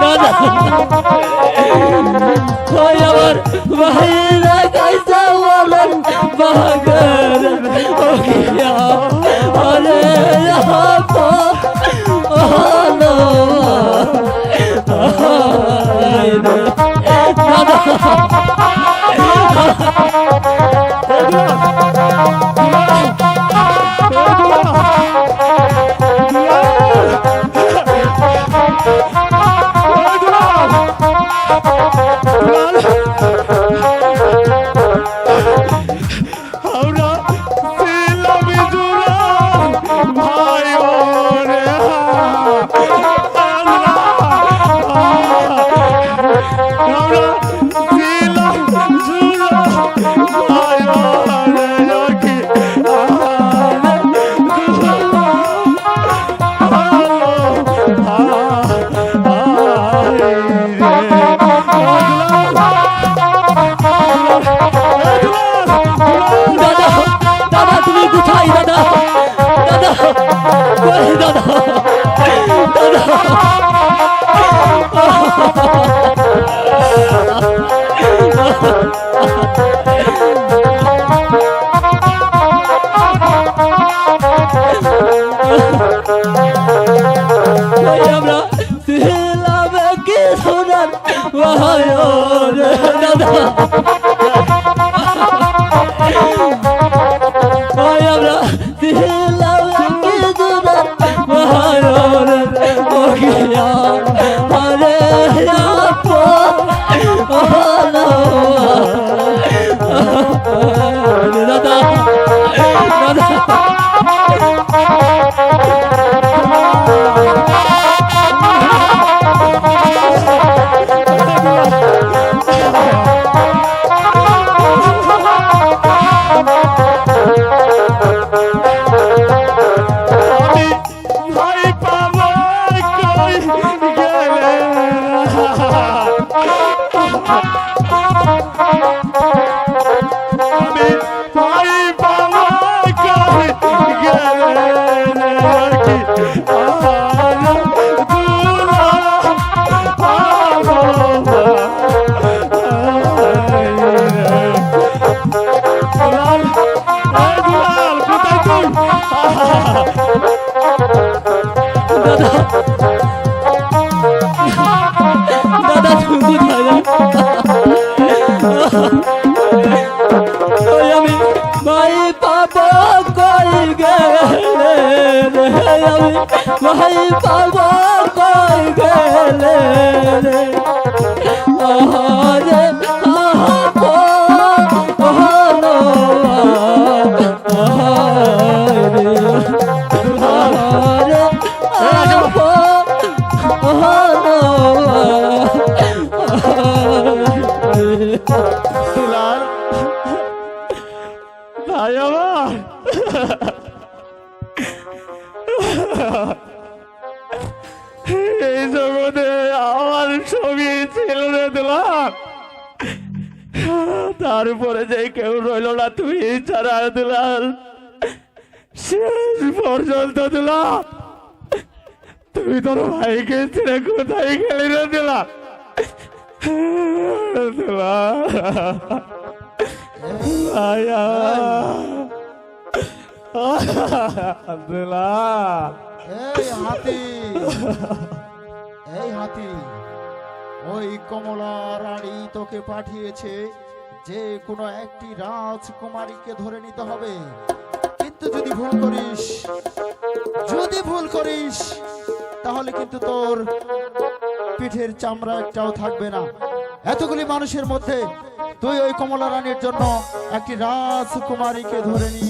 দাদা ওই আমার ভাইরা কাইসা বলেন বাগর ও কিয়া আরে আপা আলো দাদা আমরা ছিলাম কি সোনার দাদা আমরা ছিলাম কি সোনার আরে দাদা দাদা দাদা তুমি আমি ভাই পাবো কই গেলে আমি ভাই পাবো কই গেলে আরে ভাই আমার এই জগতে আমার ছবি ছিল রে দিলাম, তারপরে যে কেউ রইল না তুই ছাড়া দিলাম শেষ পর্যন্ত দিলাম। তুই তোর ভাইকে ছেড়ে কোথায় গেলি রে দিলাম? এই হাতি ওই কমলা রানী তোকে পাঠিয়েছে যে কোনো একটি রাজকুমারীকে ধরে নিতে হবে, কিন্তু যদি ভুল করিস তাহলে কিন্তু তোর পিঠের চামড়া একটাও থাকবে না। এতগুলি মানুষের মধ্যে তুই ওই কমলা রানীর জন্য একটি রাজকুমারীকে ধরে নি।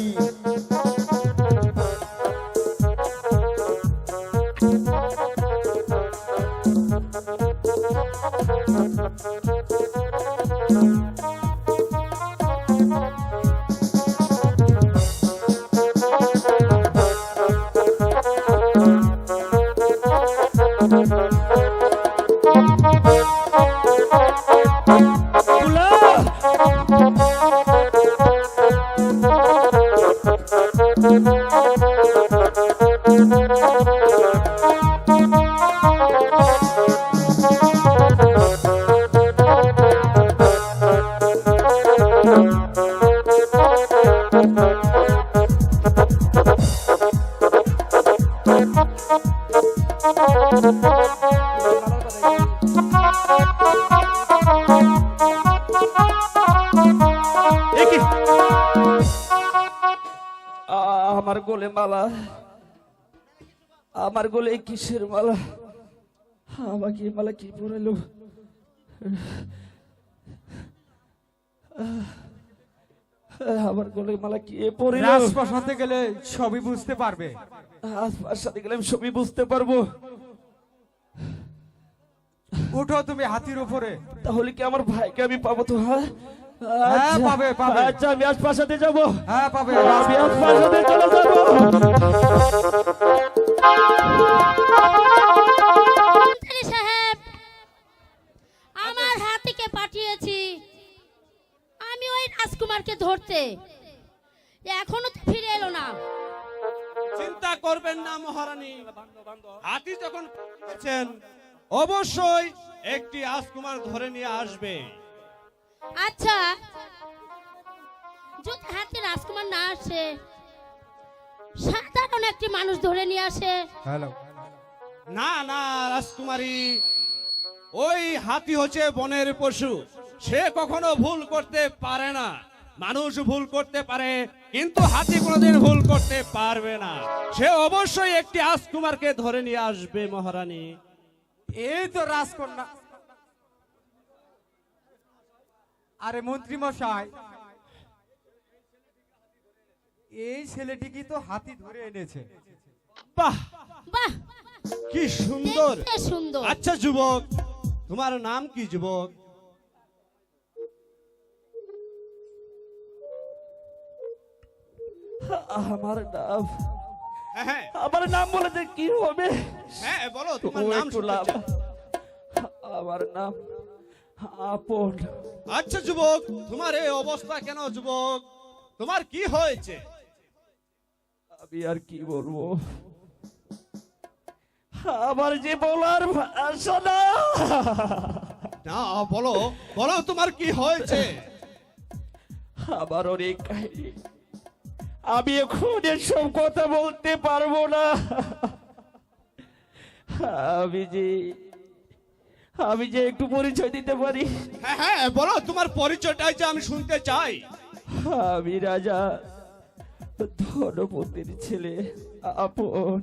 এ কি? আমার গলে মালা, আমার গলে কিসের মালা? আমাকে এই মালা কি পরালো? আমার গলে মালা কি পরিল? রাজপ্রাসাদে গেলে সবই বুঝতে পারবে। রাজপ্রাসাদে গেলে আমি সবই বুঝতে পারবো। উঠো তুমি হাতির উপরে। তাহলে কি আমার ভাইকে আমি পাবো তো? হ্যাঁ হ্যাঁ, আচ্ছা, পাবে, পাবে। আচ্ছা আমি আজ প্রাসাদে যাবো। হ্যাঁ পাবে। আমি আজ প্রাসাদে চলে যাবো। মন্ত্রী সাহেব, আমার হাতিকে পাঠিয়েছি আমি ওই রাজকুমারকে ধরতে, এখনো তো ফিরে এলো না। চিন্তা করবেন না মহারানী, হাতি যখন পেয়েছেন অবশ্যই একটি রাজকুমার ধরে নিয়ে আসবে। আচ্ছা, যদি হাতি রাজকুমার না আসে, সাধারণ একটি মানুষ ধরে নিয়ে আসে। হ্যালো। না না রাজকুমারী, ওই হাতি হচ্ছে বনের পশু, সে কখনো ভুল করতে পারে না। মানুষ ভুল করতে পারে কিন্তু হাতি কোনোদিন ভুল করতে পারবে না। সে অবশ্যই একটি রাজকুমারকে ধরে নিয়ে আসবে মহারানী। এই তো রাজকন্যা। আরে মন্ত্রী মশাই, এই ছেলেটি কি তো হাতি ধরে এনেছে। বাহ, বাহ, কি সুন্দর। দেখতে সুন্দর। আচ্ছা যুবক, তোমার নাম কি যুবক? আমার নাম, হ্যাঁ আমার নাম বলে যে কি হবে? হ্যাঁ বলো তোমার ও নাম একটু শুনতে লাভ। চাই। আমার নাম আপন। আচ্ছা যুবক, তোমার এই অবস্থা কেন যুবক? তোমার কি হয়েছে? আমি আর কি বলবো, আমার যে বলার ভাষা না। না বলো বলো তোমার কি হয়েছে? আমার অনেক কাহিনী, আমি এখন এসব কথা বলতে পারবো না। আমি যে একটু পরিচয় দিতে পারি। হ্যাঁ হ্যাঁ বলো তোমার পরিচয়টাই যে আমি শুনতে চাই। আমি রাজা ধনপতির ছেলে আপন।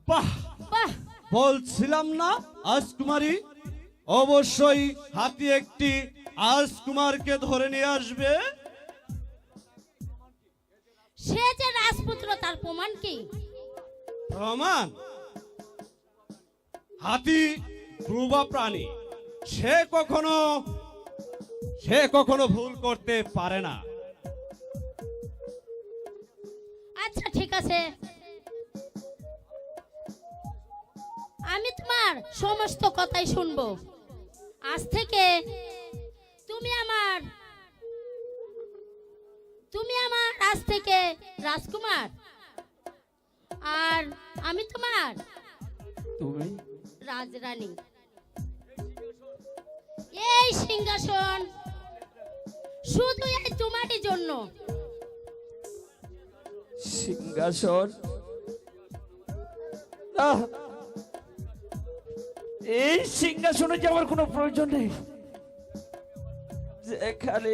বাহ, বাহ, বলছিলাম না রাজকুমারী, অবশ্যই হাতি একটি রাজকুমারকে ধরে নিয়ে আসবে। সে যে রাজপুত্র তার প্রমাণ কি? প্রমাণ? হাতি ধ্রুবা প্রাণী, সে কখনো ভুল করতে পারে না। আচ্ছা ঠিক আছে, আমি তোমার সমস্ত কথাই শুনবো। আজ থেকে তুমি আমার আজ থেকে রাজকুমার, আর আমি তোমার তুমি রাজরানী। এই সিংহাসন শুধু এই তোমারই জন্য। সিংহাসন না, এই সিংহাসনে যাওয়ার কোনো প্রয়োজন নেই। যেখানে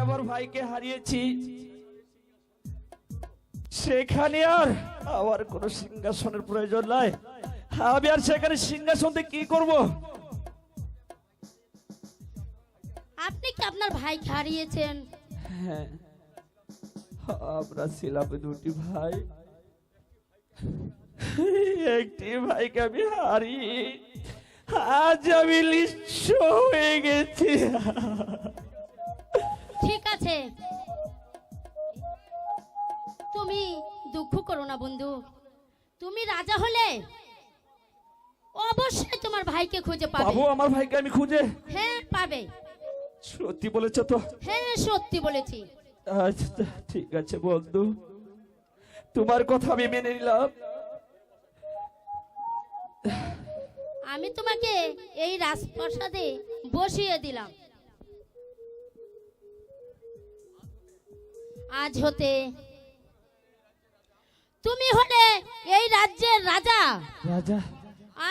আমার ভাইকে হারিয়েছি, সেখানে আর আমার কোনো সিংহাসনের প্রয়োজন নাই। আমি আর সেখানে সিংহাসন দিয়ে কি করব? আপনি কি আপনার ভাইকে হারিয়েছেন? হ্যাঁ, আমরা ছিলাম দুটি ভাই। একটি ভাইকে আমি হারিয়ে আজ আমি নিঃস্ব হয়ে গেছি। ঠিক আছে, তুমি দুঃখ করো না বন্ধু। তুমি রাজা হলে অবশ্যই তোমার ভাইকে খুঁজে পাবে। পাবো আমার ভাইকে আমি খুঁজে? হ্যাঁ পাবে। সত্যি বলেছ তো? হ্যাঁ সত্যি বলেছি। আচ্ছা ঠিক আছে বন্ধু, তোমার কথা আমি মেনে নিলাম। আমি তোমাকে এই রাজপ্রাসাদে বসিয়ে দিলাম। আজ হতে তুমি হলে এই রাজ্যের রাজা রাজা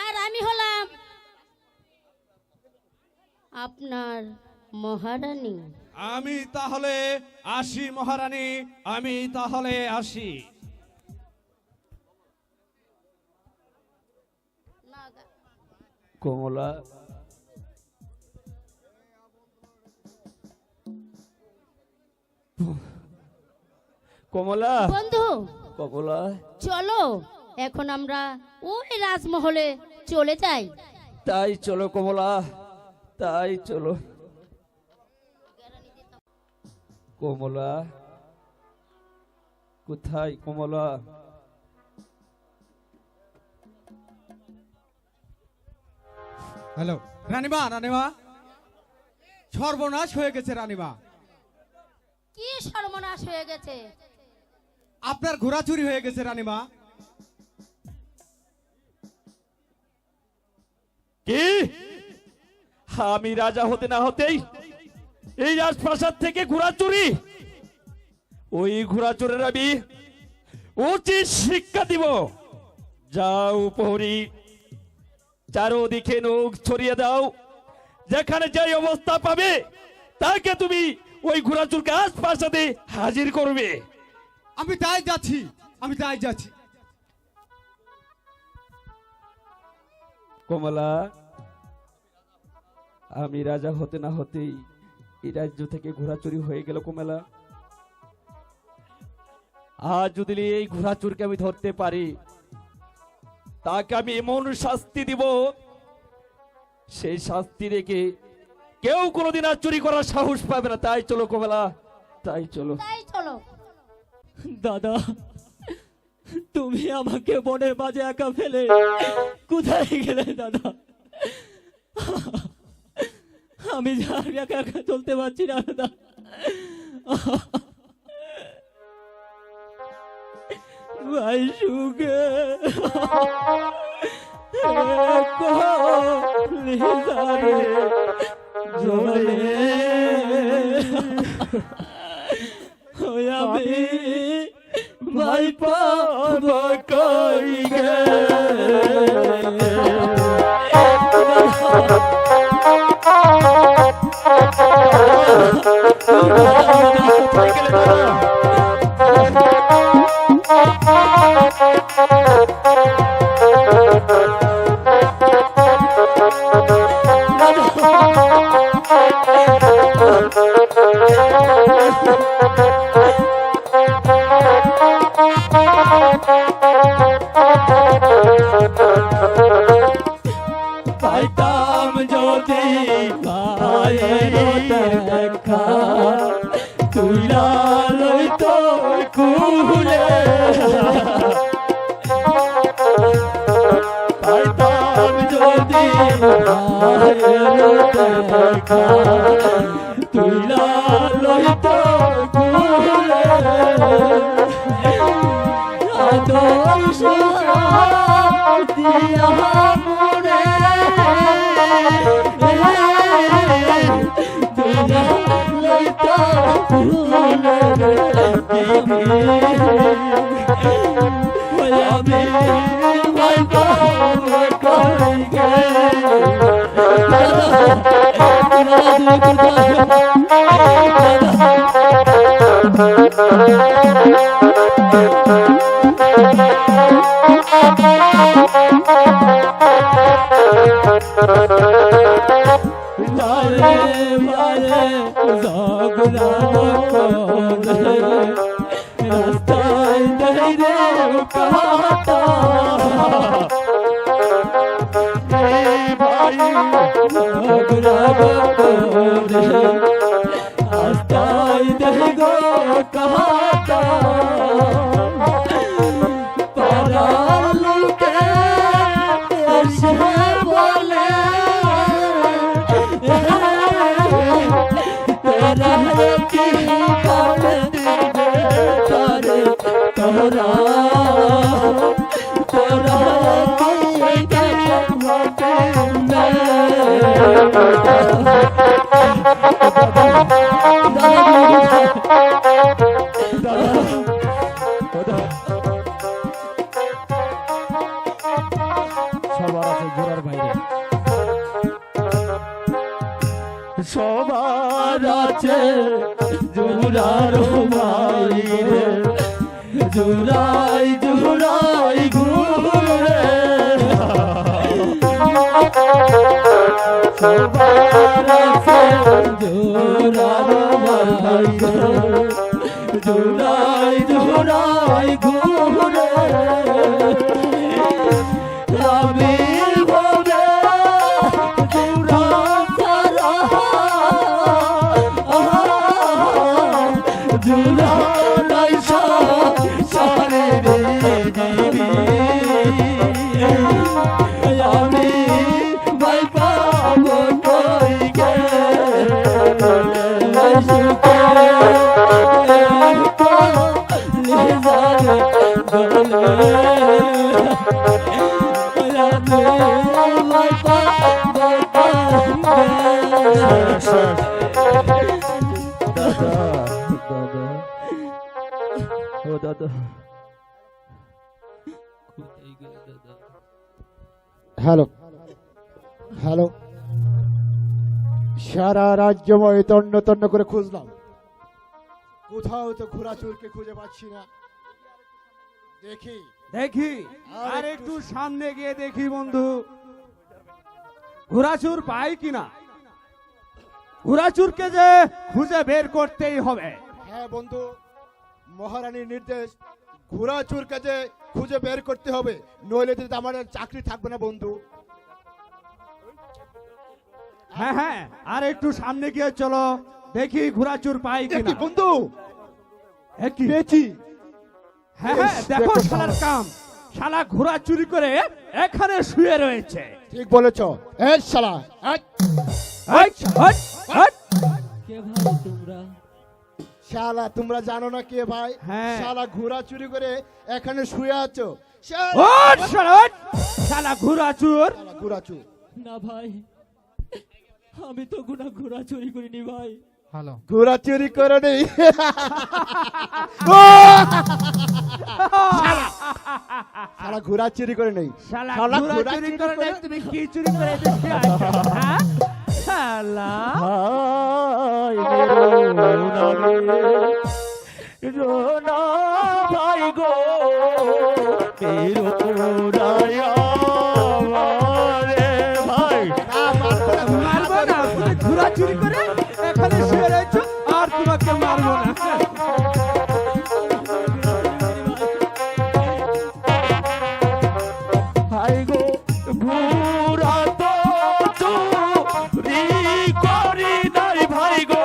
আর আমি হলাম আপনার মহারানী। আমি তাহলে আসি মহারানী, আমি তাহলে আসি। কমলা কমলা বন্ধু কমলা চলো এখন আমরা ওই রাজমহলে চলে যাই। তাই চলো কমলা, তাই চলো। কমলা কোথায় কমলা? হ্যালো রানীমা, রানীমা সর্বনাশ হয়ে গেছে রানীমা। কি সর্বনাশ হয়ে গেছে? আপনার ঘোড়া চুরি হয়ে গেছে রানীমা। কি? আমি রাজা হতে না হতেই এই রাজপ্রাসাদ থেকে ঘোড়া চুরি? ওই ঘোড়া চোরের আমি উচিত শিক্ষা দিব। যাও প্রহরী, চারোদিকে নখ ছড়িয়ে দাও, যেখানে যে অবস্থা পাবে তাকে তুমি ওই ঘোড়া চোরকে রাজপ্রাসাদে হাজির করবে। আমি তাই যাচ্ছি, আমি তাই যাচ্ছি। কমলা, আমি রাজা হতে না হতেই এই রাজ্য থেকে ঘোড়া চুরি হয়ে গেল কমলা। আজ যদি এই ঘোড়া চোরকে আমি ধরতে পারি তাকে আমি এমন শাস্তি দিব, সেই শাস্তি রেখে কেউ কোনোদিন আর চুরি করার সাহস পাবে না। তাই চলো কমলা, তাই চলো। তাই চলো। দাদা, তুমি আমাকে বনের মাঝে একা ফেলে কোথায় গেলে দাদা? আমি যার একা একা চলতে পারছি না দাদা। ভাই সুগে আমি ভাই পাব কই গে পাইতাম যদি ভাইয়ের দেখা তুইলা লইতো কুলে, পাইতাম যদি ভাইয়ের দেখা তুইলা লইতো কুলে, আদর্শ দিয়া মনে লইতো কুলে আমি ভাই পাব কই গে ভারে ভারে জগলা কোলে রাস্তায় দইরে কাটা ভাই জগলা কোলে রাস্তায় দইরে কাটা পাড়ার লোকে এসে বলে তোরা কি করে দিবে তারে তোরা তোরা কি করে ঘটে আছে জোড়ার ভাই রে জোড়াই জোড়াই ঘুরে সবার আছে জোড়ার ভাই রে জোড়াই জোড়াই ঘুরে রামের ভবে জোড়া সারা জোড়া নাই সারে রে দিবি আমি ভাই পাবো কই গে সুখে হ্যালো হ্যালো সারা রাজ্যময় তন্ন তন্ন করে খুঁজলাম, কোথাও তো ঘোড়াচুরকে খুঁজে পাচ্ছি না। দেখি দেখি আর একটু সামনে গিয়ে দেখি বন্ধু, ঘোড়াচুর পাই কিনা। ঘোড়াচুরকে যে খুঁজে বের করতেই হবে। হ্যাঁ বন্ধু, মহারানীর নির্দেশ, ঘোড়াচুরকে যে খুঁজে বের করতে হবে, নইলে তো আমার আর চাকরি থাকবে না বন্ধু। হ্যাঁ হ্যাঁ, আর একটু সামনে গিয়ে চলো, দেখি ঘোড়াচুর পাই কিনা। বন্ধু একই পেয়েছি। হ্যাঁ হ্যাঁ, দেখো শালার কাম, শালা ঘোড়া চুরি করে এখানে শুয়ে রয়েছে। ঠিক বলেছ। এই শালা, এই হাট, হাট, হাট। কে ভাই তোমরা শালা, তোমরা জানো না কে ভাই? হ্যাঁ। শালা ঘোড়া চুরি করে এখানে শুয়ে আছো। ওঠ শালা, ওঠ। শালা ঘোড়া চুর। ঘোড়া চুর না ভাই, আমি তো ঘোড়া চুরি করিনি ভাই। ঘোড়া চুরি করে নেই। শালা ঘোড়া চুরি করে নেই। শালা শালা ঘোড়া ঘোড়া চুরি চুরি করে করে- নাই, তুমি কি চুরি করে এসেছো? হ্যাঁ? শালা ভাই মেরো রোনা ভাই গো মেরো রায়া রে ভাই মারবো না, তুমি ঘোড়া চুরি করে এখানে শুয়ে রয়েছো, আর তোমাকে মারবো না। ভাই গো ঘুরা তো চুরি করি নাই ভাই গো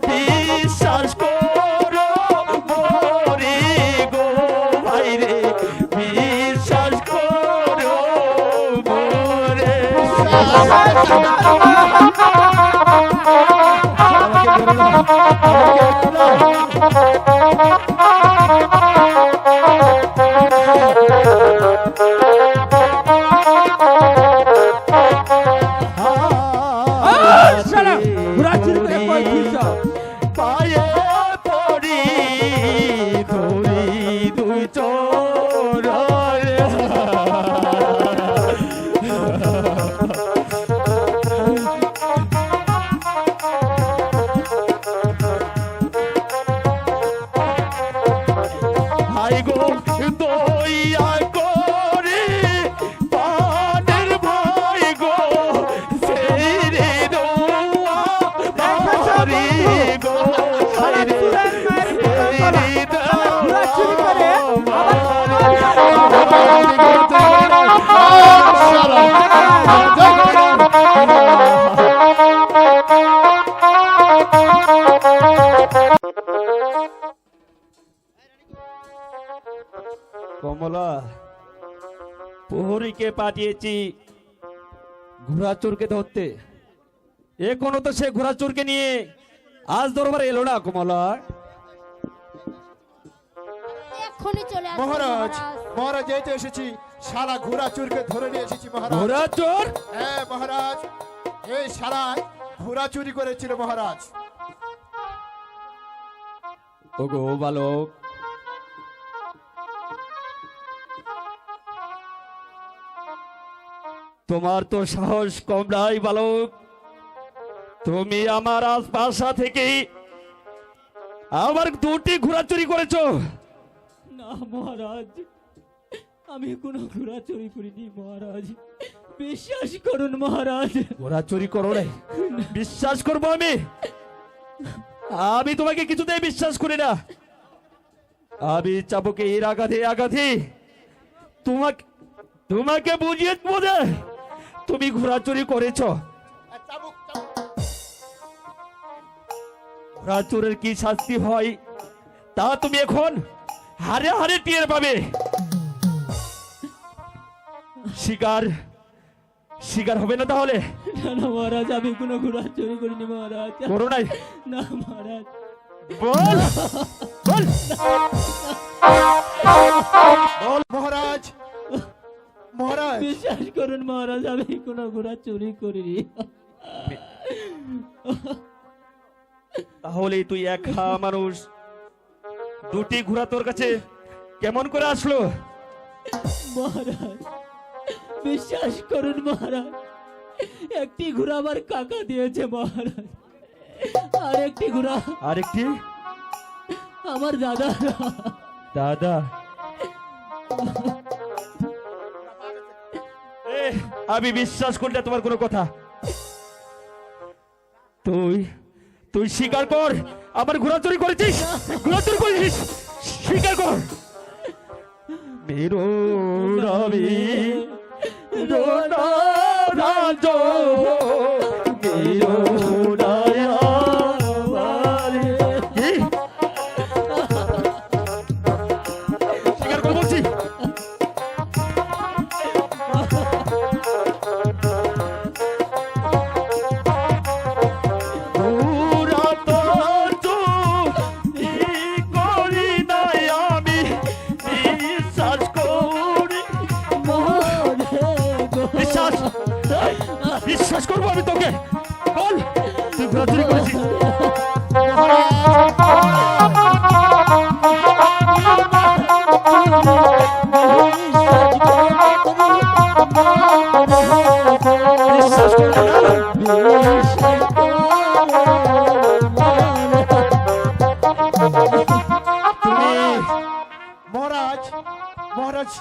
বিশ্বাস করো মরি গো ভাই রে বিশ্বাস করো মরে শালা ঘোড়া চুরি করে কই দিছো? পায়ে পড়ি ধরি দুই চোর ভাই গো দইয়া করে পানের ভাই গো সেই রে দোয়া বাড়ি গো ভাই রে সেই রে ঘোড়া চুরি করে কমলা প্রহরীকে পাঠিয়েছি ঘোড়াচোরকে ধরতে, এখনো তো সে ঘোড়াচোরকে নিয়ে আজ দরবারে এলো না। কমলা এক্ষুনি চলে আসবে মহারাজ, মহারাজ। মহারাজ এই তো এসেছি, শালা ঘোড়া চুরকে ধরে নিয়ে এসেছি মহারাজ। ঘোড়াচোর হ্যাঁ মহারাজ, এই শালা ঘোড়া চুরি করেছিল মহারাজ। ওগো বালক, তোমার তো সাহস কম নাই বালক, তুমি আমার বাসা থেকেই আমার 2টি ঘোড়া চুরি করেছো। না মহারাজ, আমি কোনো ঘোড়া চুরি করিনি মহারাজ, বিশ্বাস করুন মহারাজ। ঘোড়া চুরি করো নাই? বিশ্বাস করবো আমি? আমি তোমাকে কিছুতেই বিশ্বাস করি না। আমি চাবুকে এর আঘাতে তোমাকে তোমাকে বুঝিয়ে বোঝে তুমি ঘোড়া চুরি করেছো। ঘোড়া চোরের কি শাস্তি হয় তা তুমি এখন হারে হারে টের পাবে। শিকার হবে না তাহলে? না না মহারাজ, আমি কোনো ঘোড়া চুরি করিনি মহারাজ। করো নাই? না মহারাজ। বল বল বল। মহারাজ, মহারাজ, বিশ্বাস করুন মহারাজ, আমি কোনো ঘোড়া চুরি করিনি। তাহলে তুই একা মানুষ, 2টি ঘোড়া তোর কাছে কেমন করে আসলো? মহারাজ বিশ্বাস করুন মহারাজ, একটি ঘোড়া আমার কাকা দিয়েছে মহারাজ, আর একটি ঘোড়া আরেকটি আমার দাদা। দাদা? আমি বিশ্বাস করি না তোমার কোনো কথা। তুই স্বীকার কর আমার ঘোড়া চুরি করেছিস, ঘোড়া চুরি করেছিস, স্বীকার কর। মেরো রবি রাজ মেরো স্বীকার কর বলছি। বিশ্বাস করবো আমি তোকে? বল তুই ঘোড়া চুরি করেছিস। বিশ্বাস করবো না? মহারাজ, মহারাজ,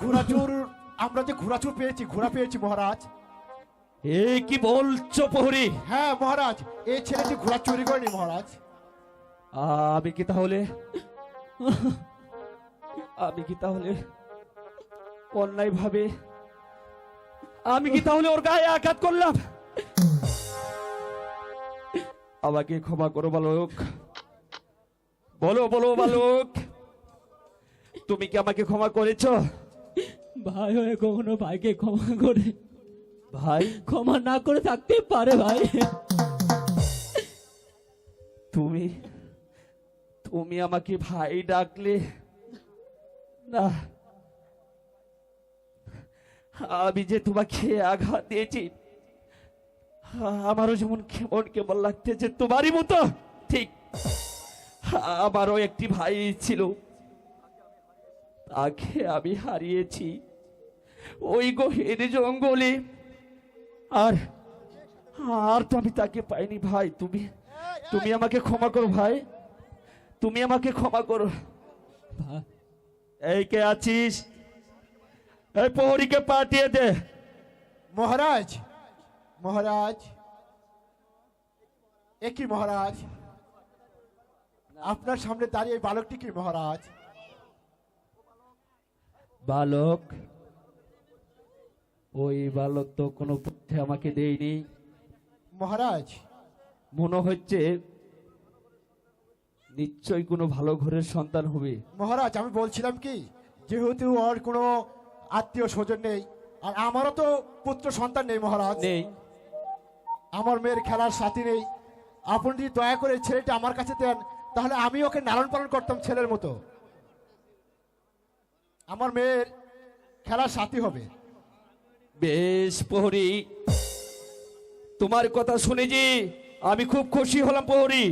ঘোড়াচোর, আমরা যে ঘোড়াচোর পেয়েছি, ঘোড়া পেয়েছি মহারাজ। এই কি বলছো প্রহরী? হ্যাঁ মহারাজ, এই ছেলেটি ঘোড়া চুরি করেনি মহারাজ। আমি কি তাহলে অন্যায় ভাবে ওর গায়ে আঘাত করলাম? আমাকে ক্ষমা করো বালক। বলো বলো বালক, তুমি কি আমাকে ক্ষমা করেছো? ভাই হয়ে কখনো ভাইকে ক্ষমা করে? ভাই ক্ষমা না করে থাকতে পারে ভাই? তুমি তুমি আমাকে ভাই ডাকলে না, আমি যে তোমাকে আঘাত দিয়েছি আমারও যেমন কেমন কেমন লাগতেছে তোমারই মতো। ঠিক আমারও একটি ভাই ছিল, তাকে আমি হারিয়েছি ওই গহীন জঙ্গলে। আর তো আমি তাকে পাইনি। ভাই তুমি আমাকে ক্ষমা করো ভাই, তুমি আমাকে ক্ষমা করো। এই কে আছিস? এই প্রহরীকে পাঠিয়ে দে। মহারাজ, মহারাজ, এ কি মহারাজ? আপনার সামনে দাঁড়িয়ে বালকটি কি মহারাজ? বালক? ওই বালক তো কোনো পথে আমাকে দেয়নি মহারাজ। মনে হচ্ছে নিশ্চয়ই কোনো ভালো ঘরের সন্তান হবে। মহারাজ আমি বলছিলাম কি, যেহেতু ওর কোনো আত্মীয় স্বজন নেই, আর আমারও তো পুত্র সন্তান নেই মহারাজ, নেই, আমার মেয়ের খেলার সাথী নেই, আপনি যদি দয়া করে ছেলেটা আমার কাছে দেন তাহলে আমি ওকে লালন পালন করতাম ছেলের মতো, আমার মেয়ের খেলার সাথী হবে। বেশ প্রহরী, তোমার কথা শুনে যে আমি খুব খুশি হলাম প্রহরী।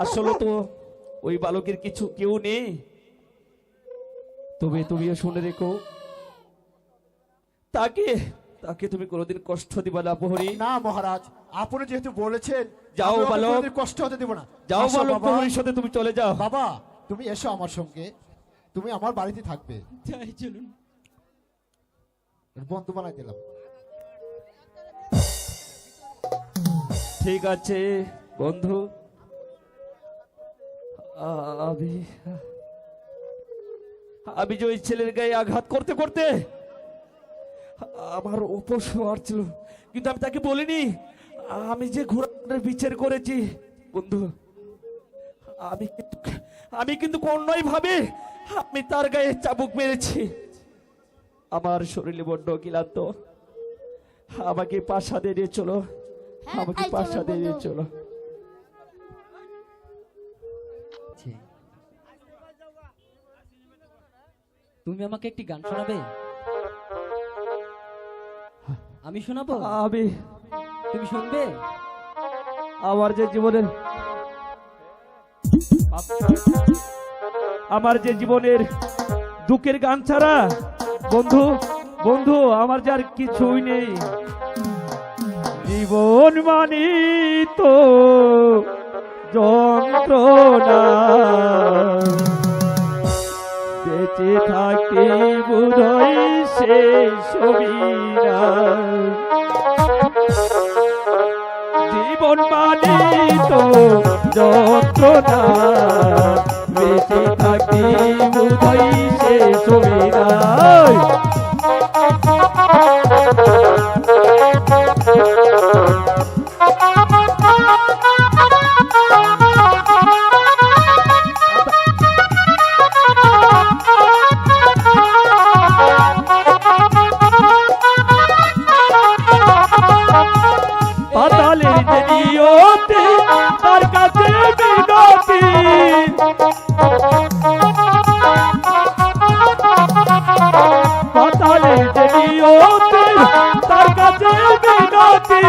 আসলে তো ওই বালকের কিছু কেউ নেই, তবে তুমিও শুনে রেখো, তাকে তাকে তুমি কোনোদিন কষ্ট দিবা না প্রহরী। না মহারাজ, আপনি যেহেতু বলেছেন, যাও আমি ওকে বালক। কোনোদিন কষ্ট হতে দেব না। যাও আসো বালক, বাবা। প্রহরীর সাথে তুমি চলে যাও। বাবা, তুমি এসো আমার সঙ্গে, তুমি আমার বাড়িতে থাকবে। যাই চলুন। বন্ধু বানাই দিলাম। ঠিক আছে বন্ধু, আমি আমি যে ওই ছেলের গায়ে আঘাত করতে করতে আমার উপোস ছিল, কিন্তু আমি তাকে বলিনি আমি যে ঘোড়ার বিচার করেছি। বন্ধু, আমি কিন্তু অন্যায় ভাবে আমি তার গায়ে চাবুক মেরেছি। আমার শরীরে বড্ড ক্লান্ত, আমাকে প্রাসাদে নিয়ে চলো, হ্যাঁ, আমাকে এই চলো প্রাসাদে নিয়ে বন্ধু। চলো। তুমি আমাকে একটি গান শোনাবে? আমি শোনাবো? আমি তুমি শুনবে? আমার যে জীবনের দুঃখের গান ছাড়া বন্ধু বন্ধু আমার যে আর কিছুই নেই। জীবন মানি তো যন্ত্রণা, বেঁচে থাকি বোধহয় শেষ হবি না। জীবন মানি তো যন্ত্রণা, বেঁচে থাকি বোধহয় শেষ হবি না। পাতালের যে নিয়তি তার কাছে বিনতি, পাতালের যে নিয়তি তার কাছে বিনতি,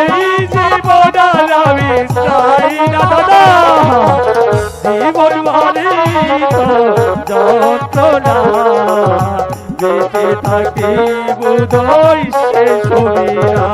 এই জীবন আর আমি চাই না দাদা। জীবন মানে তো যন্ত্রণা, বেঁচে থাকি বোধহয় শেষ হবি না।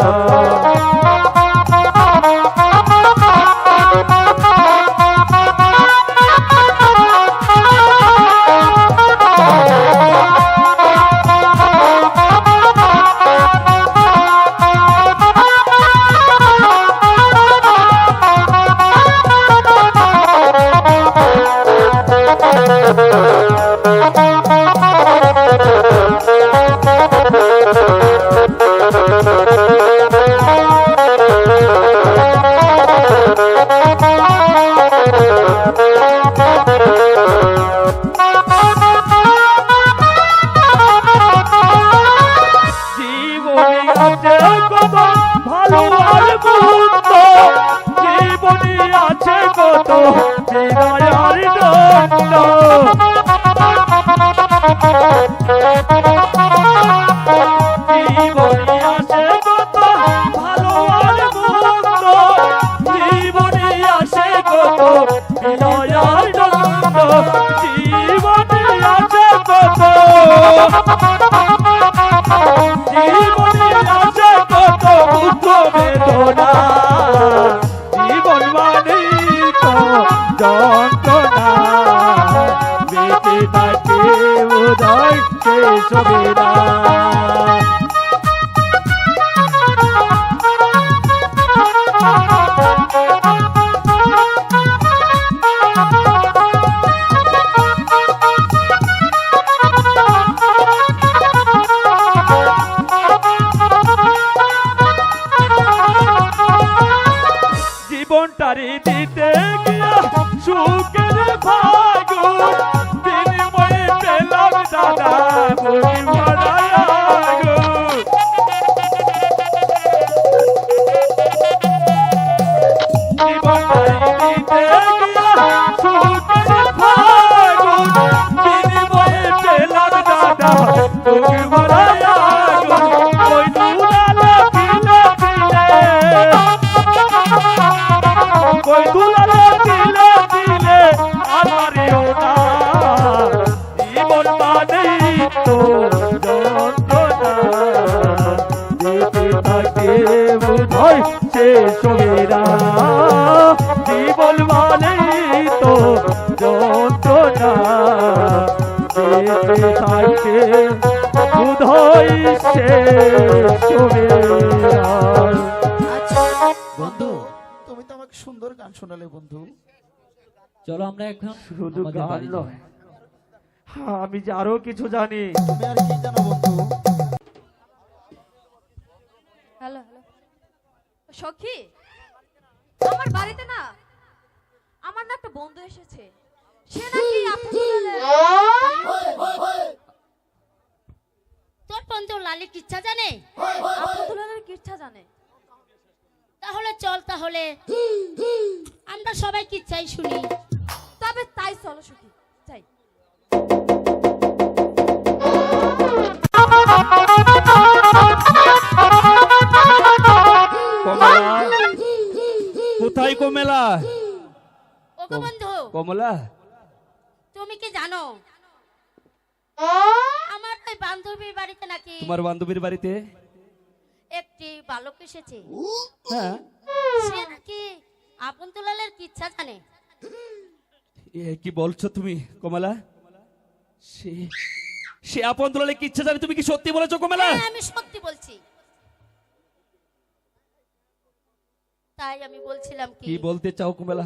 ভালো আর মন্দ, জীবনে আছে কত বিনয় আর দ্বন্দ্ব। জীবনে আছে কত ভালো আর মন্দ, জীবনে আছে কত বিনয় আর দ্বন্দ্ব। জীবনে আছে কত, জীবনে আছে কত দুঃখ বেদনা। জীবন মানে তো যন্ত্রণা, বেঁচে থাকে উদয় শেষ হবে না। জীবনটারি দিতে গিয়া সুখের ভাগুন, বিনিময়ে পেলাম দাদা বুঝি ভরা আগুন। জীবনটারি দিতে গিয়া সুখের ভাগুন, বিনিময়ে পেলাম দাদা বুঝি ভরা আগুন। ওই দুলালে দিলে দিলে, ওই দুলালে দিলে দিলে আমারেও না। জীবন মানেই তো যন্ত্রণা, শেষ হবে না। জীবন মানেই তো যন্ত্রণা, বেঁচে থাকতে বোধহয় শেষ হবে না। আচ্ছা বন্ধু, তুমি তো আমাকে সুন্দর গান শোনালে বন্ধু। চলো আমরা এখন শুধু আমাদের গান বাড়ি যাই। নয়, আমি যে আরো কিছু জানি। তুমি আর কি জানো বন্ধু? হ্যালো হ্যালো সখী, আমার বাড়িতে না আমার না একটা বন্ধু এসেছে। সে নাকি তোর বন্ধু লালির কিচ্ছা জানে? আপুদুলালের কিচ্ছা জানে। তাহলে চল, তাহলে আমরা সবাই কিচ্ছাই শুনি। তবে তাই চলো সখী, যাই। কমলা, কোথায় কমলা? ওগো বন্ধু, কমলা, তুমি কি জানো আমার ওই বান্ধবীর বাড়িতে নাকি তোমার বান্ধবীর বাড়িতে? একটি বালক এসেছে। হ্যাঁ। সে নাকি আপন দুলালের কিচ্ছা জানে। কি বলছো তুমি কমলা? সে সে আপন দুলালে কি ইচ্ছা জানে? তুমি কি সত্যি বলেছো কমলা? হ্যাঁ, আমি সত্যি বলছি। তাই আমি বলছিলাম কি কি, বলতে চাও কমলা?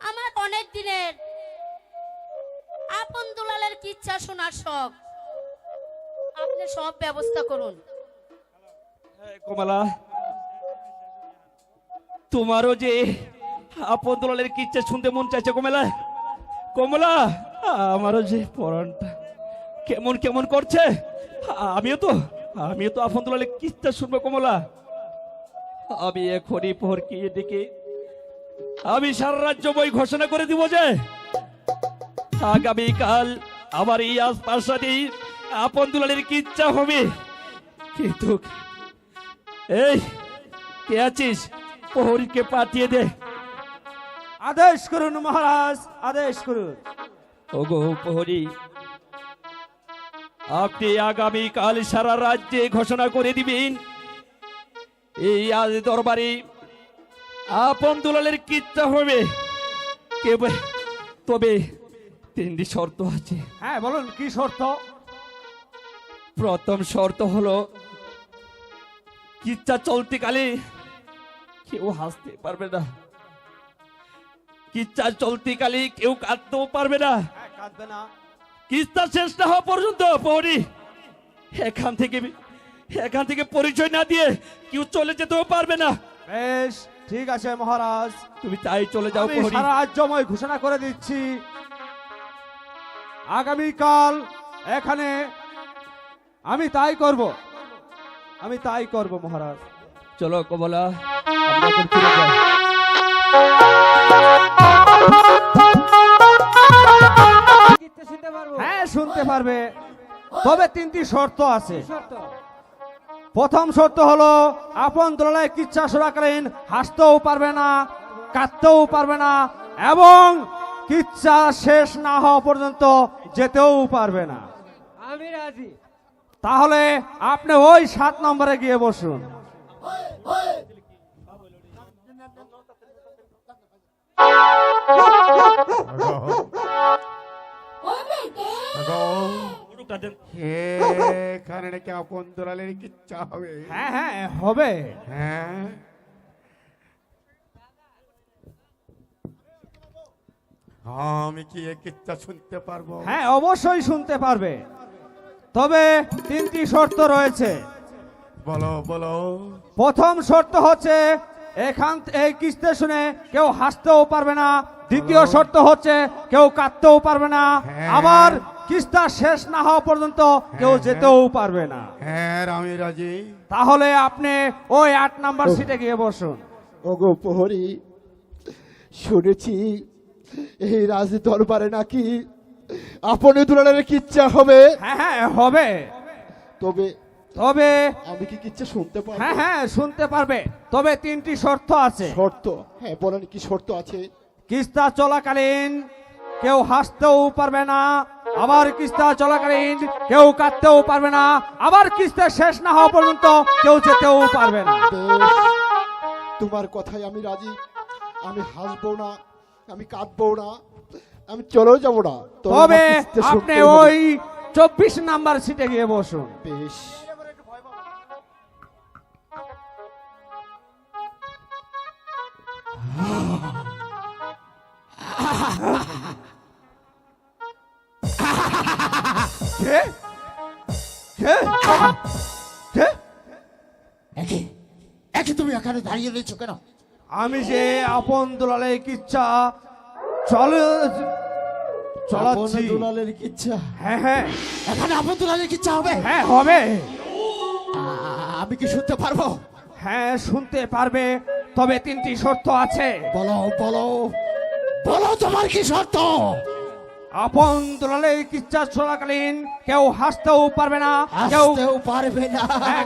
আমার অনেক দিনের আপন দুলালের কিচ্ছা শোনার শখ। আপনি সব ব্যবস্থা করুন। কমলা, তোমারও যে আপন দুলালের কিচ্ছা শুনতে মন চাইছে কমলা। কমলা, আমারও যে পরাণটা কেমন কেমন করছে। আমিও তো আপন দুলালের কিচ্ছা শুনবো কমলা। আমি এখনই পরকে ডেকে আমি সারা রাজ্য বই ঘোষণা করে দিব যে আগামীকাল আমার এই আশপাশাতেই আপন দুলালের কিচ্ছা হবে। কিন্তু এই কে আছিস? প্রহরীকে পাঠিয়ে দে। আদেশ করুন মহারাজ, আদেশ করুন। ওগো প্রহরী, আপনি আগামীকাল সারা রাজ্যে ঘোষণা করে দিবেন এই আজ দরবারে আপন দুলালের কিচ্ছা হবে। তবে তিনটি শর্ত আছে। হ্যাঁ বলুন, কি শর্ত? প্রথম শর্ত হলো কিচ্ছা চলতেকালে কেউ হাসতে পারবে না, কিচ্ছা চলতেকালে কেউ কাঁদতেও পারবে না। কাঁদবে না। কিস্তা শেষ না হওয়া পর্যন্ত প্রহরী এখান থেকে পরিচয় না দিয়ে কেউ চলে যেতেও পারবে না। বেশ, ঠিক আছে মহারাজ, তুমি তাই চলে যাও আমি প্রহরী। সারা রাজ্যময় ঘোষণা করে দিচ্ছি আগামীকাল এখানে আমি তাই করব মহারাজ। চলো কমলা, আমরা এখন ফিরে যাই। হ্যাঁ শুনতে পারবে, তবে তিনটি শর্ত আছে। প্রথম শর্ত হলো আপন দলায় কিচ্ছা শোনাকালীন হাসতেও পারবে না, কাঁদতেও পারবে না, এবং কিচ্ছা শেষ না হওয়া পর্যন্ত যেতেও পারবে না। আমি রাজি। তাহলে আপনি ওই 7 নম্বরে গিয়ে বসুন। এখানে নাকি আপন দুলালের কিচ্ছা হবে? হ্যাঁ হ্যাঁ হবে। হ্যাঁ, আমি কি এ কিচ্ছা শুনতে পারবো? হ্যাঁ অবশ্যই শুনতে পারবে, তবে তিনটি শর্ত রয়েছে। বলো বলো। প্রথম শর্ত হচ্ছে এই কিস্তে শুনে কেউ হাসতেও পারবে না। দ্বিতীয় শর্ত হচ্ছে কেউ কাঁদতেও পারবে না, হ্যাঁ। আবার কিস্তা শেষ না হওয়া পর্যন্ত কেউ যেতেও পারবে না। হ্যাঁ আমি রাজি। তাহলে আপনি ওই 8 নাম্বার সিটে গিয়ে বসুন। ওগো প্রহরী, শুনেছি এই রাজ দরবারে নাকি আপন দুলালের কিচ্ছা হবে। হ্যাঁ হ্যাঁ হবে, তবে তবে আমি কি কিচ্ছা শুনতে পাবো? হ্যাঁ হ্যাঁ শুনতে পারবে, তবে তিনটি শর্ত আছে। শর্ত? হ্যাঁ বলেন, কি শর্ত আছে? কিস্তা চলাকালীন কেউ হাসতেও পারবে না, আবার কিস্তা চলাকালীন কেউ কাঁদতেও পারবে না, আবার কিস্তা শেষ না হওয়া পর্যন্ত কেউ যেতেও পারবে না। বেশ, তোমার কথায় আমি রাজি। আমি হাসবো না, আমি কাঁদবো না, আমি চলেও যাবো না। তবে আমার কিস্তি আপনি শুনতে হবে। ওই 24 নাম্বার সিটে গিয়ে বসুন। বেশ। কে কে কে? একে একে তুমি এখানে দাঁড়িয়ে রয়েছো কেন? আমি যে আপন দুলালের কিচ্ছা চলে চলাচ্ছি। আপন দুলালের কিচ্ছা? হ্যাঁ হ্যাঁ এখানে আপন দুলালের কিচ্ছা হবে? হ্যাঁ হবে। আমি কি শুনতে পারবো? হ্যাঁ শুনতে পারবে, তবে 3টি শর্ত আছে। বলো বলো বলো, তোমার কি শর্ত? আপন দুলালের কিচ্ছা চলাকালীন কেউ হাসতেও পারবে না, কেউ আসতেও পারবে না,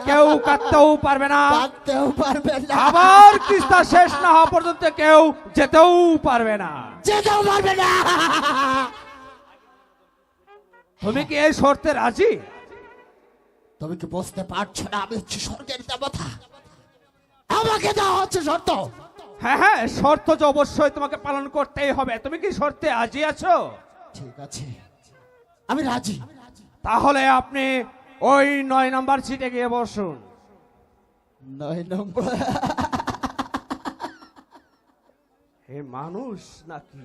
কেউ কাঁদতেও পারবে না, কাঁদতেও পারবে না, আবার কিস্তা শেষ না হওয়া পর্যন্ত কেউ যেতেও পারবে না। যেতেও পারবে না। তুমি কি এই শর্তে রাজি? তুমি কি বুঝতে পারছো না আমি হচ্ছে স্বর্গের দেবতা? আমাকে দেওয়া হচ্ছে শর্ত। হ্যাঁ হ্যাঁ শর্ত যে অবশ্যই তোমাকে পালন করতেই হবে। তুমি কি শর্তে রাজি আছো? ঠিক আছে, আমি রাজি। তাহলে আপনি ওই 9 নাম্বার সিটে গিয়ে বসুন। 9 নম্বর? হে মানুষ নাকি?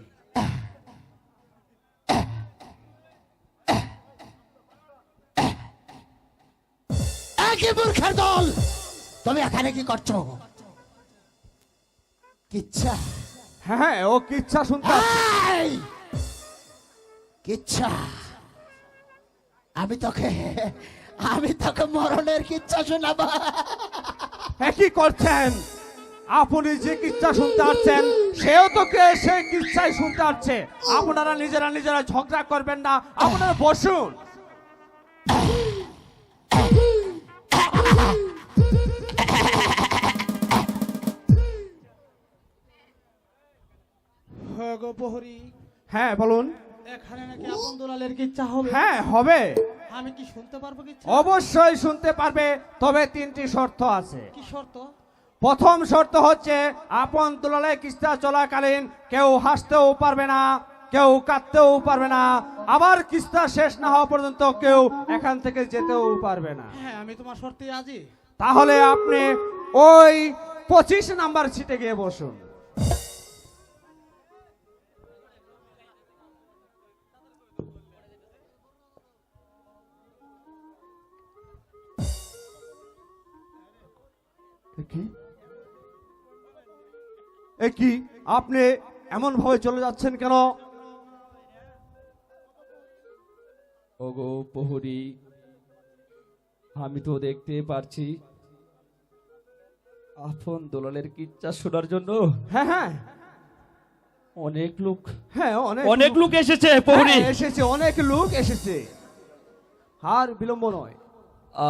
একই মূর্খের দল, তুমি এখানে কি করছো? কিচ্ছা? হ্যাঁ হ্যাঁ ও কিচ্ছা শুনতে আসছে। এই! কিচ্ছা? আমি তোকে মরণের কিচ্ছা শোনাবো। কি করছেন আপনি? যে কিচ্ছা শুনতে আসছেন সেও তো সে কিচ্ছাই শুনতে আসছে। আপনারা নিজেরা ঝগড়া করবেন না, আপনারা বসুন। হ্যাঁ বলুন। এখানে নাকি আপন দুলালের কিচ্ছা হবে? হ্যাঁ হবে, আমি কি শুনতে পারবো কিচ্ছা? অবশ্যই শুনতে পারবে, তবে 3টি শর্ত আছে। কি শর্ত? প্রথম শর্ত হচ্ছে আপন দুলালের কিস্তা চলাকালীন কেউ হাসতেও পারবে না, কেউ কাঁদতেও পারবে না, আবার কিস্তা শেষ না হওয়া পর্যন্ত কেউ এখান থেকে যেতেও পারবে না। হ্যাঁ আমি তোমার শর্তে রাজি। তাহলে আপনি ওই 25 নাম্বার সিটে গিয়ে বসুন। কি আপনি এমন ভাবে চলে যাচ্ছেন কেন? ওগো প্রহরী, আমি তো দেখতে পারছি আপন দুলালের কিচ্ছা শোনার জন্য হ্যাঁ হ্যাঁ অনেক লোক, হ্যাঁ অনেক লোক এসেছে প্রহরী। হ্যাঁ, এসেছে, অনেক লোক এসেছে। আর বিলম্ব নয়।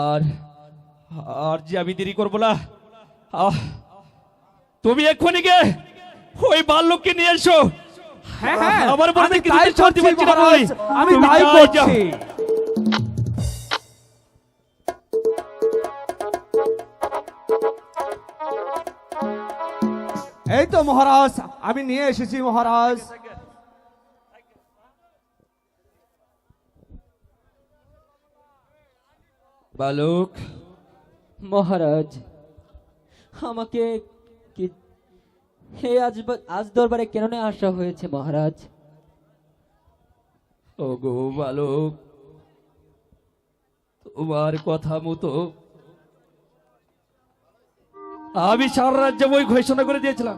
আর আর যে আমি দেরি করবো না, তুমি এক্ষুনি গে ওই বাল্যকে নিয়ে এসো। হ্যাঁ হ্যাঁ আমার বলতে আমি কিছু তাই চলতে করছি পারছি না ভাই। মহারাজ, আমি তুমি তাই যাও, যাও। করছি। এই তো মহারাজ, আমি নিয়ে এসেছি মহারাজ। বালক মহারাজ, আমাকে কি হে আজ দরবারে কেন আসা হয়েছে মহারাজ? ওগো বালক, তোমার কথা মতো আমি সারা রাজ্যে বই ঘোষণা করে দিয়েছিলাম।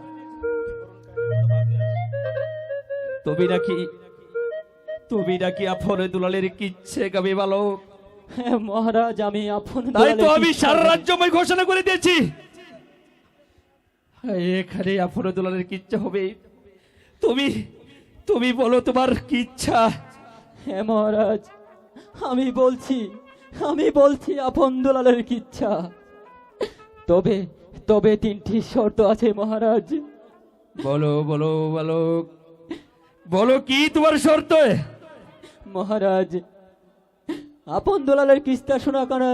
তুমি নাকি আপন দুলালের কিচ্ছে গাবি বালক। হ্যাঁ মহারাজ, আমি আপন তাই তো দুলালের আমি কিচ্ছা সারা গাবি। রাজ্য বই ঘোষণা করে দিয়েছি। এখানে আপন দুলালের কিচ্ছা হবে। তুমি বলো তোমার কি ইচ্ছা? হ্যাঁ মহারাজ, আমি বলছি আপন দুলালের কিচ্ছা। তবে 3টি শর্ত আছে মহারাজ। বলো বলো বালক, বলো কি তোমার শর্ত? মহারাজ, আপন দুলালের কিস্তা শোনা কারণে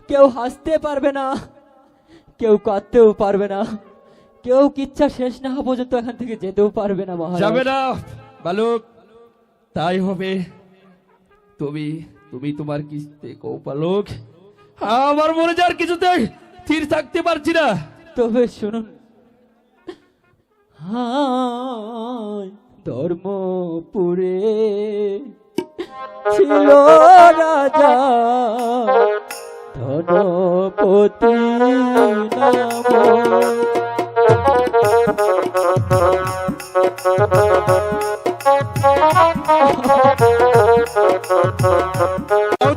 কেউ হাসতে পারবে না, কেউ কাঁদতেও পারবে না, কেউ কিচ্ছা শেষ না হওয়া পর্যন্ত এখান থেকে যেতেও পারবে না মহারাজ। যাবে না বালক, তাই হবে। তুমি তুমি তোমার কিস্তে কো বালক, আমার মনে যার কিছুতে স্থির থাকতে পারছি না। তবে শুনুন, হায় ধর্মপুরে ছিল রাজা ধনপতি নাম।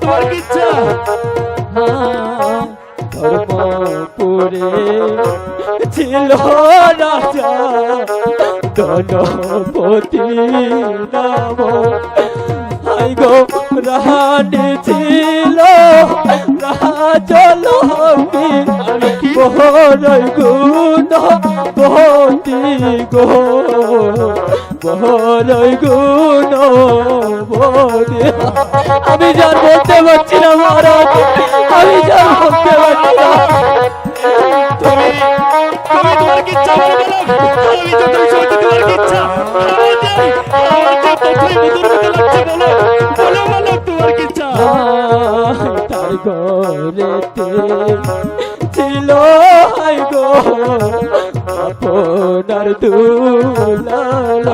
তোমার কি ইচ্ছা? ধর্মপুরে ছিল রাজা ধনপতি নাম। হাই গো রানী ছিল রাজলক্ষ্মী বহরই গুণ বহতি গো বহরই গুণ বহতি। আমি যার বলতে পারছি না মহারাজ, আমি যার বলতে পারছি না। তুমি তুমি তোমার কি ইচ্ছা বলো বালক, আমি তো তুমি সত্যি তোমার কি ইচ্ছা? আমার যে কথাই মধুর মতো লাগছে, বলো বলো বালক তোমার কি ইচ্ছা? তার ঘরেতে ছিল হাই গো আপনার দুলাল।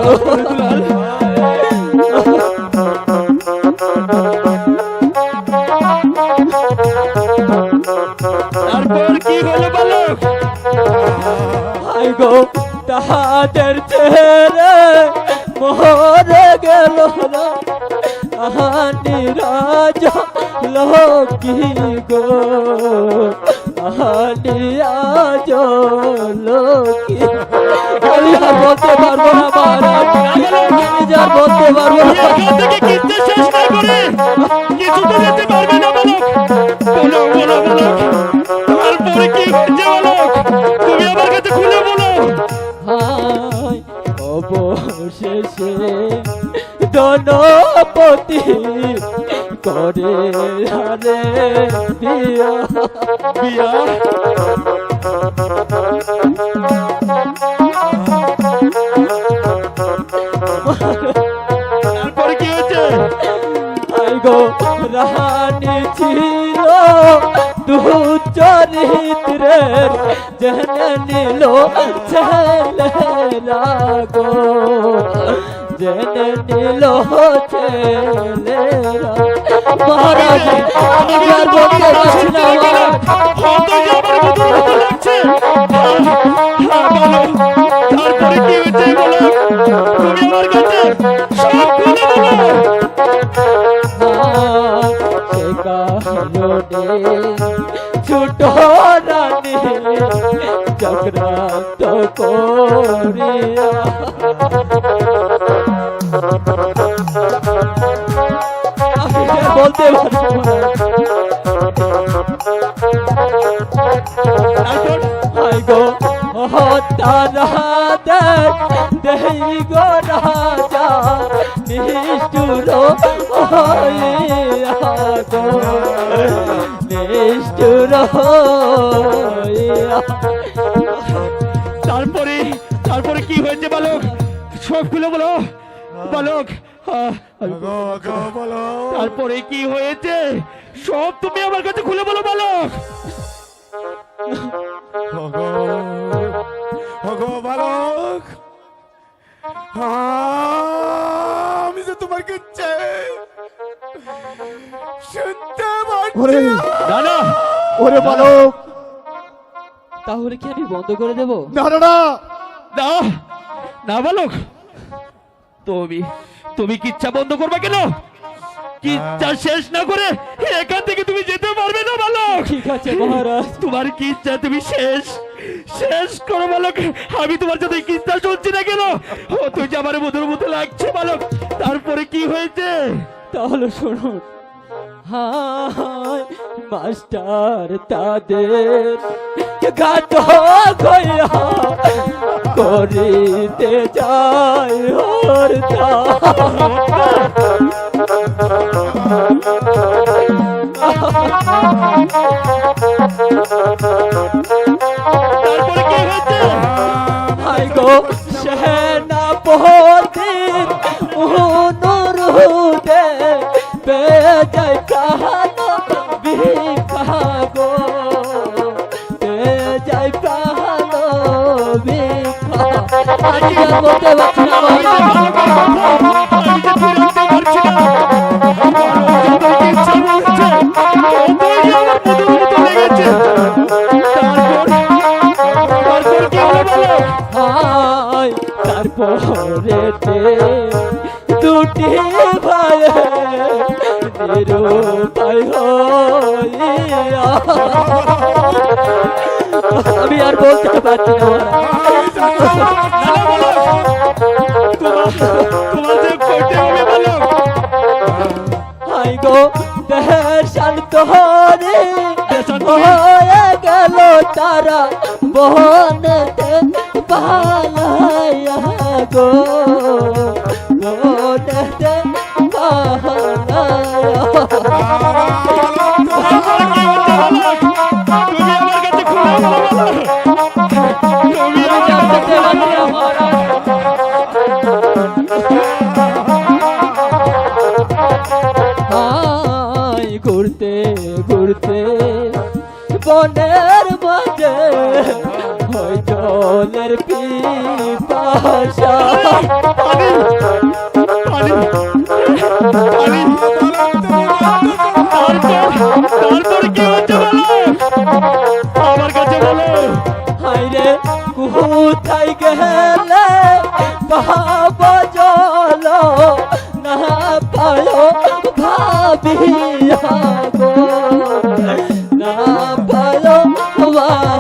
তারপর কি হলো বালক? হাই গো তাহাদের ছেড়ে মরে গেল আহানি রাজা লক্ষ্মী গো আহানি আজ লক্ষ্মী। আমি আর বলতে পারবো না মহারাজ, আমি যা বলতে পারবো না। এখান থেকে কিস্তি শেষ না করে কিছু তো যেতে পারবে না বালক। বলো বলো বালক, তারপরে কি হয়েছে বালক? তুমি আমার কাছে খুলে বলো। হায় অবশেষে ধনপতি করে হারে বিয়া বিয়া? তারপরে কি হয়েছে? আই গো রানী ছিল দুচরিত্রের জেনে নিল ছেলেরা গো জেনে নিল ছেলেরা। মহারাজ আমি আর বলতে পারছি না মহারাজ। হয়তো যে আমার মধুর মতো লাগছে। হ্যাঁ বালক, তারপরে কি হয়েছে বালক? তুমি আমার কাছে সব খুলে বলো। সে কারণে ছোট রানী চক্রান্ত করিয়া আমি আর বলতে পারবো না। হাই গো তারা দেই গো রাজা নিষ্ঠুর হইয়া গো নিষ্ঠুর হইয়া। তারপরে তারপরে কি হয়েছে বালক? সব খুলে বলো বালক। বলো তারপরে কি হয়েছে সব তুমি আমার কাছে খুলে বলো বালক। বালক, আমি যে তোমার কিচ্ছে শুনতে ওরে না না, ওরে বালক, তাহলে কি আমি বন্ধ করে দেবো? না না না, না না বালক, তুমি তুমি কিচ্ছা বন্ধ করবে কেন? কিচ্ছা শেষ না করে এখান থেকে তুমি যেতে পারবে না বালক। ঠিক আছে মহারাজ। তোমার কিচ্ছা তুমি শেষ শেষ করো বালক। আমি তোমার সাথে কিচ্ছা শুনছি না কেন? ও তুই যে আমার মধুর মতো লাগছে বালক। তারপরে কি হয়েছে? তাহলে শুনুন, হায় মাস্টার তাদের গাত গয়া করিতে যায় হরতা। যায় প্রাণ ভিক্ষা গো যায় প্রাণ ভিক্ষা আমি আর বলতে পারছি না ভাই তারপরে দুটি ভাই নিরুপায় হইয়া আমি আর বলতে পারছি না হাই গো দেহের শান্ত হরে হয়ে গেল তারা বহনেতে পালাইয়া গো বহনেতে পালাইয়া ঘুরতে ঘুরতে বনের মাঝে হয় জলের পিপাসা আমার কাছে বলো হাইরে কোথায় গেলে বাবা জল না পায় ভাবিয়া গো না পায়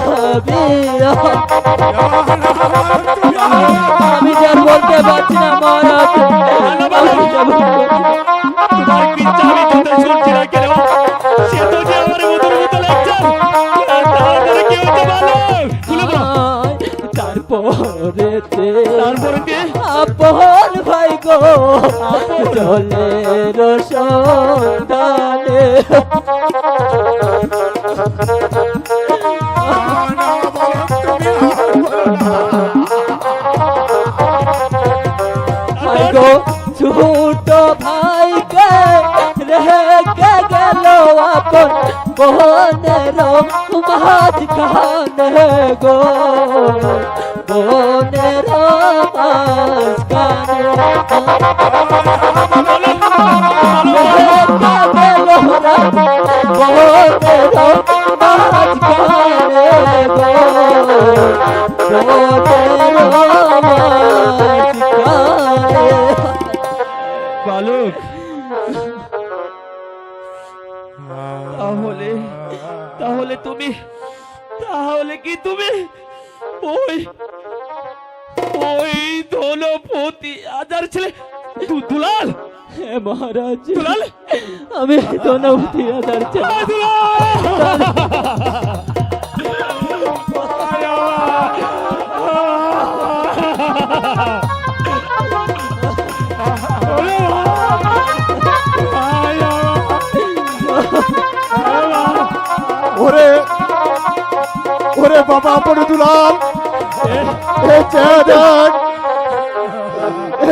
ভাবিয়া আমি যার বলতে পারছি না মহারাজ তোমার পিতা আমি কথা শুনছি না কেন সে তো যে আমার মধুর মতো লাগছে তারপরে কি হতে পারলো তারপরে তারপরে আপন ভাই গো জলের সন্ধানে ভাই গো ছোট ভাইকে রেখে গেল আপন বোনের মাঝখানে গো বোনের মাঝখানে রেখে গেল বোনের মাঝখানে গো বোনের মাঝখানে বালক তাহলে তাহলে তুমি তাহলে কি তুমি ওই ওই ধনপতি আজার ছেলে দুলাল হে মহারাজ দুলাল আমি ধনপতি আজার ছেলে ওরে ওরে বাবা পড়ে দুলাল এই চেয়ে দেখ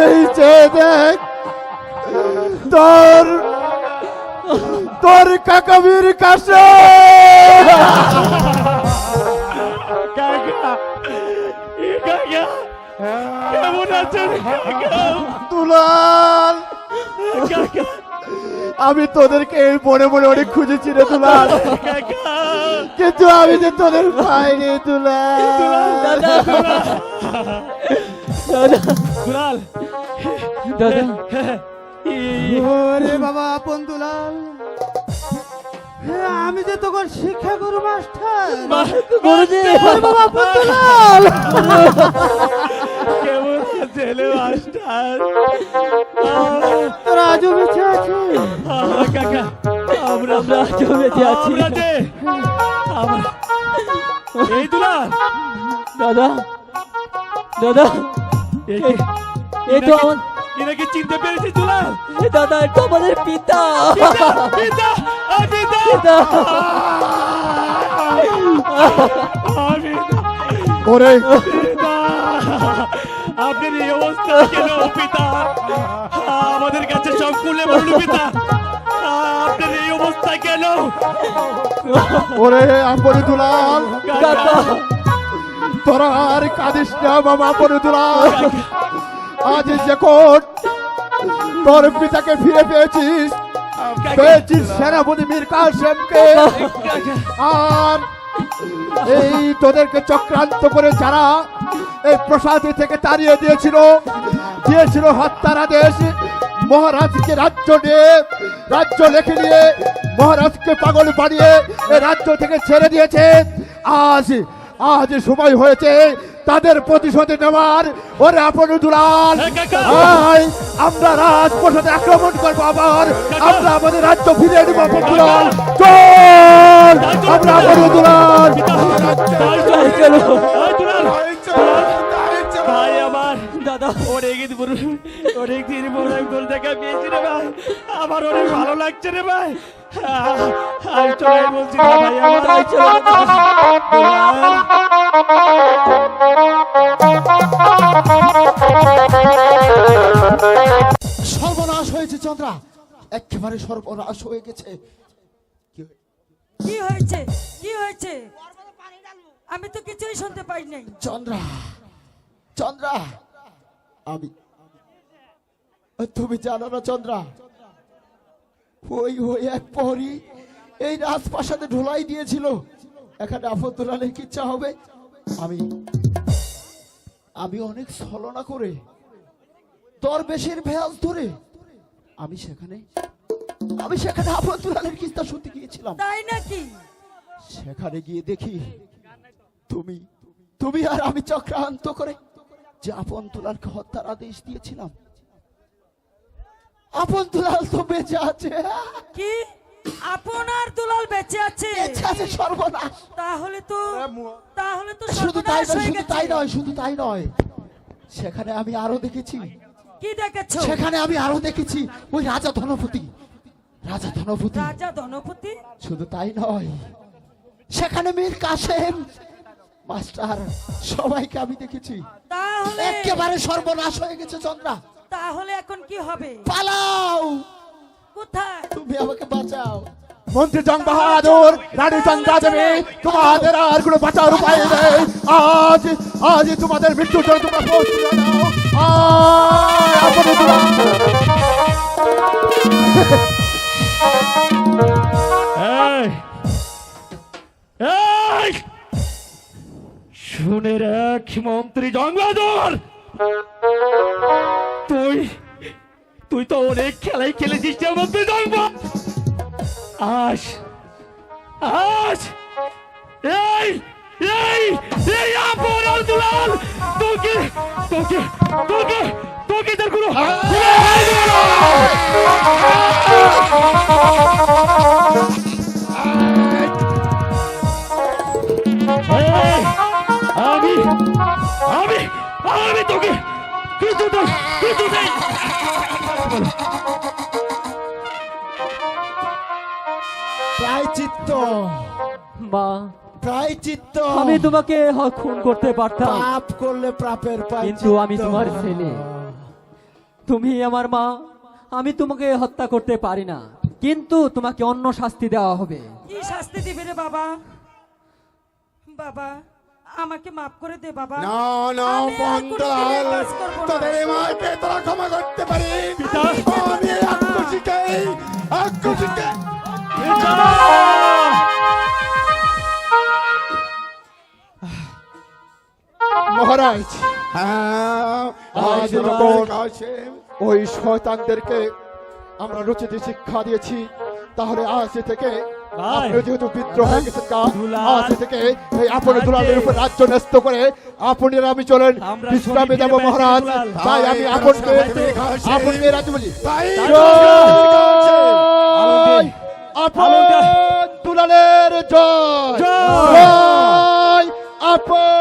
এই চেয়ে দেখ তোর তোর কাকাবির কাছে কাকা কাকা কেমন আছেন দুলাল কাকা আমি তোদেরকে এই বনে বনে অনেক খুঁজেছি রে দুলাল কাকা কিন্তু আমি যে তোদের পাইনি দুলাল দাদা দুলাল দাদা ওরে বাবা আপন দুলাল আমি যে তোর শিক্ষা গুরু মাস্টার গুরুজি বাবা আপন দুলাল কেমন ছেলে মাস্টার তোরা আজও বেঁচে আছিস কাকা আমরা আমরা জমেতে আছি আমরা যে এই দুলাল দাদা দাদা এই তো আমার এনাকে চিনতে পেরেছি দুলাল দাদা এটা আমাদের পিতা পিতা পিতা পিতা ওরে পিতা আপনার এই অবস্থা কেন পিতা আমাদের কাছে সব খুলে বলুন পিতা ভাই কেন? ওরে আপনি দুলাল, কাকা তোরা আর কাঁদিস না বাবা। আপনি দুলাল, আজ যখন তোর পিতাকে ফিরে পেয়েছিস, পেয়েছিস সেনাপতি মীর কাসেমকে, আর এই তোদেরকে চক্রান্ত করে যারা এই প্রসাদী থেকে তাড়িয়ে দিয়েছিল হত্যার আদেশ, মহারাজকে রাজ্য লেখে নিয়ে মহারাজকে পাগল বানিয়ে এই রাজ্য থেকে ছেড়ে দিয়েছে। আজ সময় হয়েছে তাদের প্রতিশোধ নেওয়ার। ওরে আপনি দুলাল, আয় আমরা রাজপ্রসাদে আক্রমণ করবো, আবার আমরা আমাদের রাজ্য ফিরিয়ে নেবো। আপনি দুলাল চল, আমরা আপনি দুলাল। চলো ভাই আমার দাদা অনেক দিন পরে তোর দেখা পেয়েছি রে ভাই, আমার অনেক ভালো লাগছে রে ভাই। আর চলে বলছি না ভাই আমার। তাই চলো সর্বনাশ হয়েছে চন্দ্রা, একেবারে সর্বনাশ হয়ে গেছে। কি হয়েছে? কি হয়েছে? আমি তো কিছুই শুনতে পাই নাই। চন্দ্রা, চন্দ্রা, তুমি জানো না চন্দ্রা, ওই এক পরী এই রাজপ্রাসাদে ঢোলাই দিয়েছিল এখানে আপন দুলালের কিচ্ছা হবে। আমি অনেক ছলনা করে দরবেশের ভেয়াজ ধরে আমি সেখানে আপন দুলালের কিচ্ছা শুনতে গিয়েছিলাম। তাই নাকি? সেখানে গিয়ে দেখি তুমি আর আমি চক্রান্ত করে যে আপন দুলালকে হত্যার আদেশ দিয়েছিলাম, আপন দুলাল তো বেঁচে আছে। কি আপনার দুলাল বেঁচে আছে? বেঁচে আছে, সর্বনাশ। তাহলে তো শুধু তাই নয়, সেখানে আমি আরো দেখেছি। কি দেখেছো? সেখানে আমি আরো দেখেছি ওই রাজা ধনপতি। রাজা ধনপতি? শুধু তাই নয়, সেখানে মীর কাসেম মাস্টার, সবাইকে আমি দেখেছি। তাহলে একেবারে সর্বনাশ হয়ে গেছে চন্দ্রা। তাহলে এখন কি হবে? পালাও, কোথায়? তুমি আমাকে বাঁচাও। মন্ত্রী জং বাহাদুর, রানী চন্দ্রা দেবী, তোমাদের আর কোনো বাঁচার উপায় নেই। আজ তোমাদের মৃত্যুর জন্য তোমরা প্রস্তুত হয়ে নাও। আপনি দুলাল, শুনে রাখ মন্ত্রী জংবাদর, তুই তো অনেক খেলাই খেলেছিস মন্ত্রী জংবা। আজ এই আপন দুলাল তোকে তোর কোনো আমি তোকে কিছু প্রায়চিত্ত, মা প্রায়চিত্ত। আমি তোমাকে খুন করতে পারতাম, পাপ করলে পাপের কিন্তু আমি তোমার ছেলে, তুমি আমার মা, আমি তোমাকে হত্যা করতে পারি না, কিন্তু তোমাকে অন্য শাস্তি দেওয়া হবে। কি শাস্তি দিবে রে বাবা? বাবা আমাকে মাফ করে দে বাবা। না আমি আর কোনোদিন এই কাজ করবো না। তোদের এই মাকে তোরা ক্ষমা করতে পারি। পিতা। আমি আক্রোশিকে মহারাজ, আজ ওই শয়তানদেরকে আমরা রচিত শিক্ষা দিয়েছি, তাহলে আজ থেকে আপনি যেহেতু বিদ্রোহ হয়ে গেছেন, আজ থেকে এই আপনি দুলালের উপর রাজ্য ন্যস্ত করে আপনি আমি চলেন বিশ্রামে যাব মহারাজ। তাই আমি আপনাকে রাজ্য বলি, আপন দুলালের জয়, জয় আপন